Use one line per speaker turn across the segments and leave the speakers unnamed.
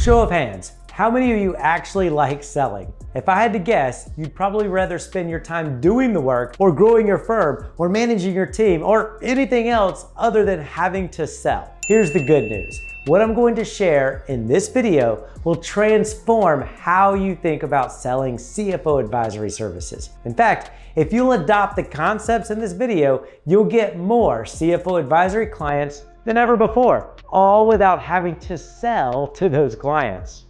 Show of hands, how many of you actually like selling? If I had to guess, you'd probably rather spend your time doing the work or growing your firm or managing your team or anything else other than having to sell. Here's the good news. What I'm going to share in this video will transform how you think about selling CFO advisory services. In fact, if you'll adopt the concepts in this video, you'll get more CFO advisory clients than ever before, all without having to sell to those clients.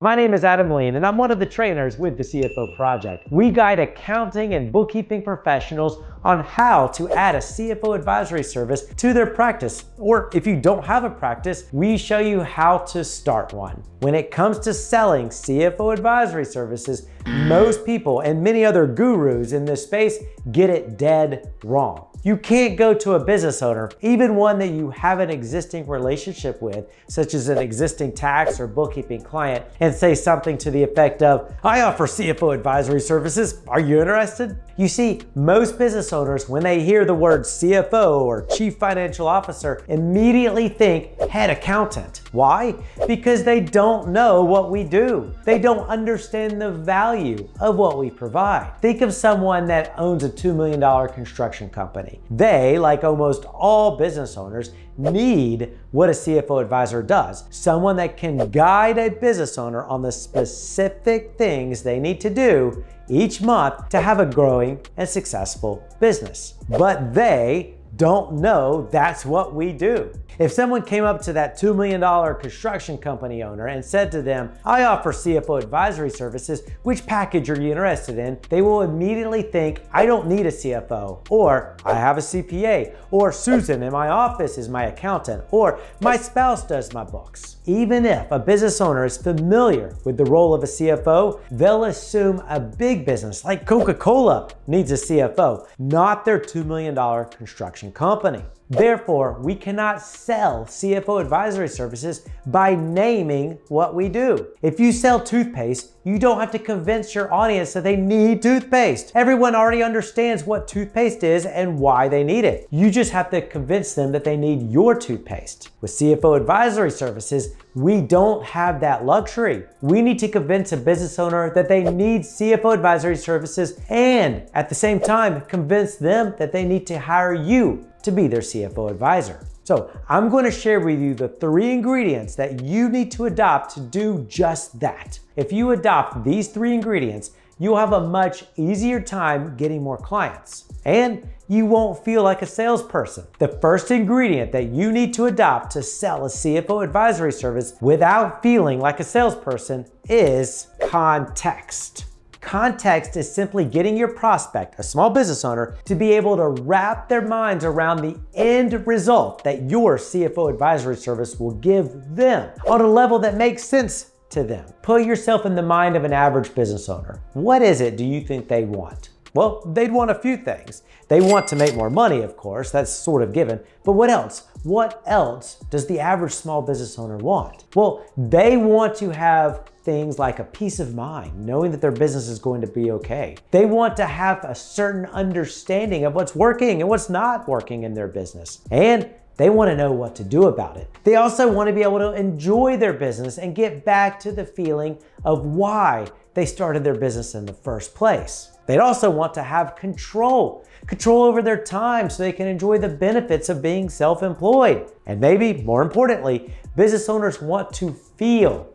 My name is Adam Lean, and I'm one of the trainers with the CFO Project. We guide accounting and bookkeeping professionals on how to add a CFO advisory service to their practice. Or if you don't have a practice, we show you how to start one. When it comes to selling CFO advisory services, most people and many other gurus in this space get it dead wrong. You can't go to a business owner, even one that you have an existing relationship with, such as an existing tax or bookkeeping client, and say something to the effect of, "I offer CFO advisory services. Are you interested?" You see, most business owners, when they hear the word CFO or Chief Financial Officer, immediately think head accountant. Why? Because they don't know what we do. They don't understand the value of what we provide. Think of someone that owns a $2 million construction company. They, like almost all business owners, need what a CFO advisor does. Someone that can guide a business owner on the specific things they need to do each month to have a growing and successful business. But they don't know that's what we do. If someone came up to that $2 million construction company owner and said to them, "I offer CFO advisory services, which package are you interested in?" they will immediately think, "I don't need a CFO," or "I have a CPA," or "Susan in my office is my accountant," or "My spouse does my books." Even if a business owner is familiar with the role of a CFO, they'll assume a big business like Coca-Cola needs a CFO, not their $2 million construction company. Therefore, we cannot sell CFO advisory services by naming what we do. If you sell toothpaste, you don't have to convince your audience that they need toothpaste. Everyone already understands what toothpaste is and why they need it. You just have to convince them that they need your toothpaste. With CFO advisory services, we don't have that luxury. We need to convince a business owner that they need CFO advisory services and at the same time convince them that they need to hire you to be their CFO advisor. So I'm going to share with you the 3 ingredients that you need to adopt to do just that. If you adopt these 3 ingredients, you'll have a much easier time getting more clients, and you won't feel like a salesperson. The first ingredient that you need to adopt to sell a CFO advisory service without feeling like a salesperson is context. Context is simply getting your prospect, a small business owner, to be able to wrap their minds around the end result that your CFO advisory service will give them on a level that makes sense to them. Put yourself in the mind of an average business owner. What is it do you think they want? Well, they'd want a few things. They want to make more money, of course, that's sort of given, but what else? What else does the average small business owner want? Well, they want to have things like a peace of mind, knowing that their business is going to be okay. They want to have a certain understanding of what's working and what's not working in their business. And they want to know what to do about it. They also want to be able to enjoy their business and get back to the feeling of why they started their business in the first place. They'd also want to have control over their time so they can enjoy the benefits of being self-employed. And maybe more importantly, business owners want to feel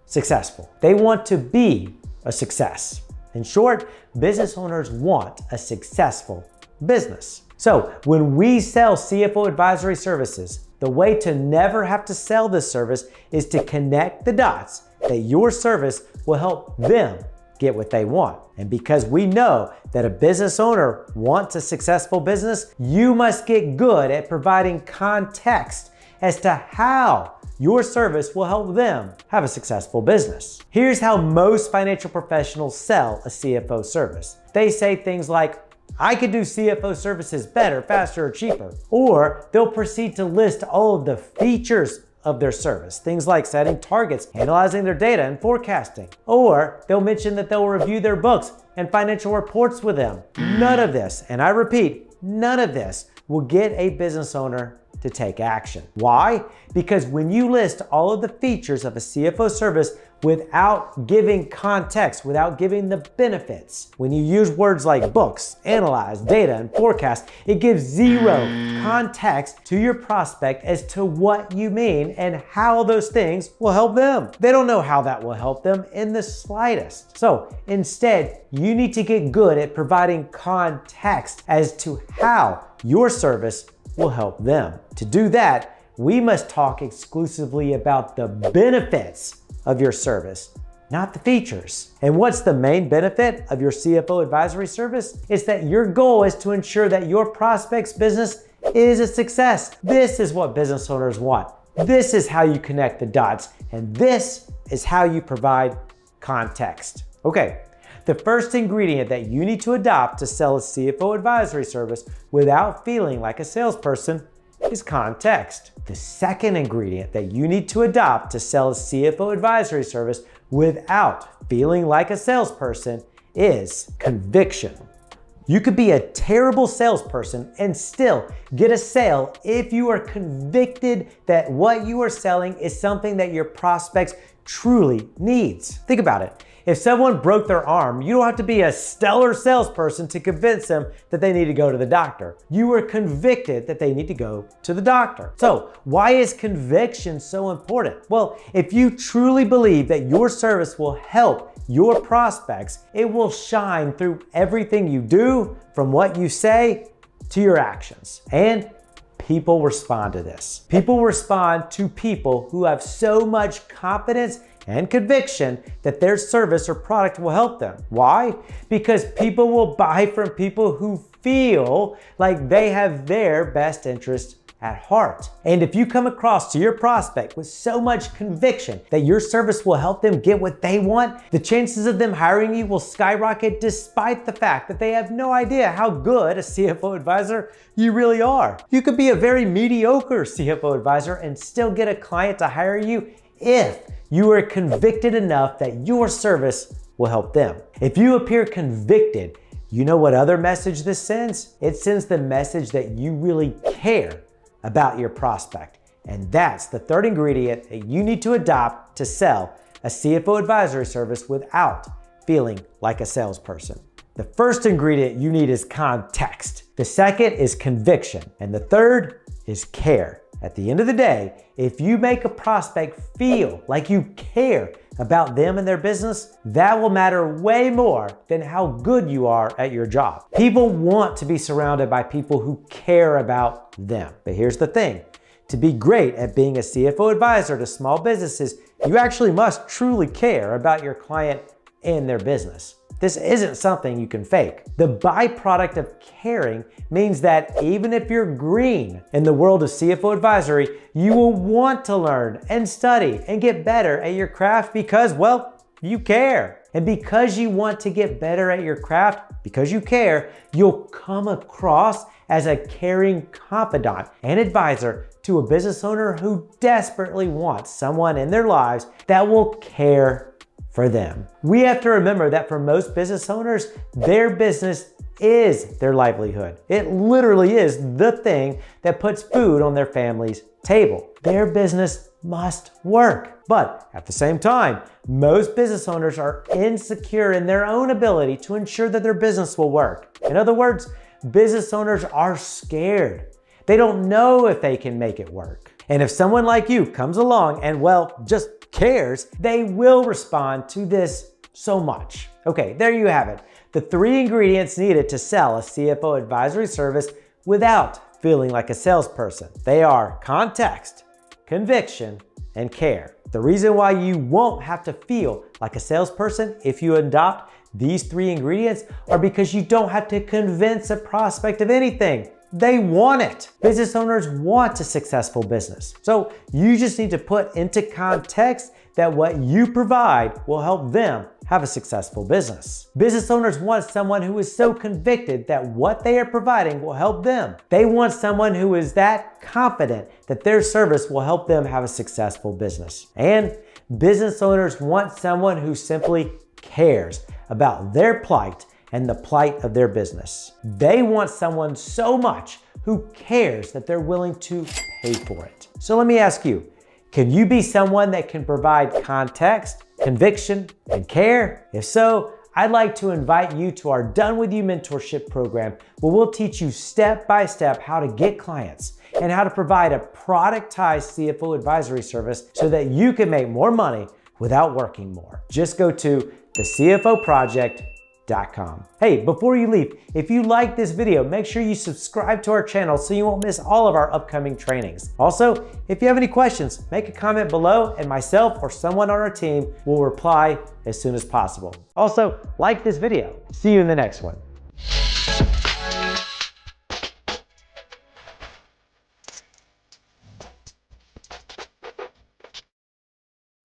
successful. They want to be a success. In short, business owners want a successful business. So when we sell CFO advisory services, the way to never have to sell this service is to connect the dots that your service will help them get what they want. And because we know that a business owner wants a successful business, you must get good at providing context as to how your service will help them have a successful business. Here's how most financial professionals sell a CFO service. They say things like, "I could do CFO services better, faster, or cheaper." Or they'll proceed to list all of the features of their service, things like setting targets, analyzing their data, and forecasting. Or they'll mention that they'll review their books and financial reports with them. None of this, and I repeat, none of this will get a business owner to take action. Why? Because when you list all of the features of a CFO service without giving context, without giving the benefits, when you use words like books, analyze, data, and forecast, it gives zero context to your prospect as to what you mean and how those things will help them. They don't know how that will help them in the slightest. So instead, you need to get good at providing context as to how your service will help them. To do that, we must talk exclusively about the benefits of your service, not the features. And what's the main benefit of your CFO advisory service? It's that your goal is to ensure that your prospect's business is a success. This is what business owners want. This is how you connect the dots, and this is how you provide context. Okay. The first ingredient that you need to adopt to sell a CFO advisory service without feeling like a salesperson is context. The second ingredient that you need to adopt to sell a CFO advisory service without feeling like a salesperson is conviction. You could be a terrible salesperson and still get a sale if you are convicted that what you are selling is something that your prospects truly needs. Think about it. If someone broke their arm, you don't have to be a stellar salesperson to convince them that they need to go to the doctor. You were convicted that they need to go to the doctor. So why is conviction so important? Well, if you truly believe that your service will help your prospects, it will shine through everything you do, from what you say to your actions. And people respond to this. People respond to people who have so much confidence and conviction that their service or product will help them. Why? Because people will buy from people who feel like they have their best interest at heart. And if you come across to your prospect with so much conviction that your service will help them get what they want, the chances of them hiring you will skyrocket despite the fact that they have no idea how good a CFO advisor you really are. You could be a very mediocre CFO advisor and still get a client to hire you if you are convicted enough that your service will help them. If you appear convicted, you know what other message this sends? It sends the message that you really care about your prospect. And that's the third ingredient that you need to adopt to sell a CFO advisory service without feeling like a salesperson. The first ingredient you need is context. The second is conviction. And the third is care. At the end of the day, if you make a prospect feel like you care about them and their business, that will matter way more than how good you are at your job. People want to be surrounded by people who care about them. But here's the thing. To be great at being a CFO advisor to small businesses, you actually must truly care about your client and their business. This isn't something you can fake. The byproduct of caring means that even if you're green in the world of CFO advisory, you will want to learn and study and get better at your craft because, well, you care. And because you want to get better at your craft, because you care, you'll come across as a caring confidant and advisor to a business owner who desperately wants someone in their lives that will care for them. We have to remember that for most business owners, their business is their livelihood. It literally is the thing that puts food on their family's table. Their business must work. But at the same time, most business owners are insecure in their own ability to ensure that their business will work. In other words, business owners are scared. They don't know if they can make it work. And if someone like you comes along and, well, just cares, they will respond to this so much. Okay, there you have it. The three ingredients needed to sell a CFO advisory service without feeling like a salesperson. They are context, conviction, and care. The reason why you won't have to feel like a salesperson if you adopt these three ingredients are because you don't have to convince a prospect of anything. They want it. Business owners want a successful business. So you just need to put into context that what you provide will help them have a successful business. Business owners want someone who is so convicted that what they are providing will help them. They want someone who is that confident that their service will help them have a successful business. And business owners want someone who simply cares about their plight and the plight of their business. They want someone so much who cares that they're willing to pay for it. So let me ask you, can you be someone that can provide context, conviction, and care? If so, I'd like to invite you to our Done With You mentorship program, where we'll teach you step-by-step how to get clients and how to provide a productized CFO advisory service so that you can make more money without working more. Just go to thecfoproject.com. Hey, before you leave, if you like this video, make sure you subscribe to our channel so you won't miss all of our upcoming trainings. Also, if you have any questions, make a comment below and myself or someone on our team will reply as soon as possible. Also, like this video. See you in the next one.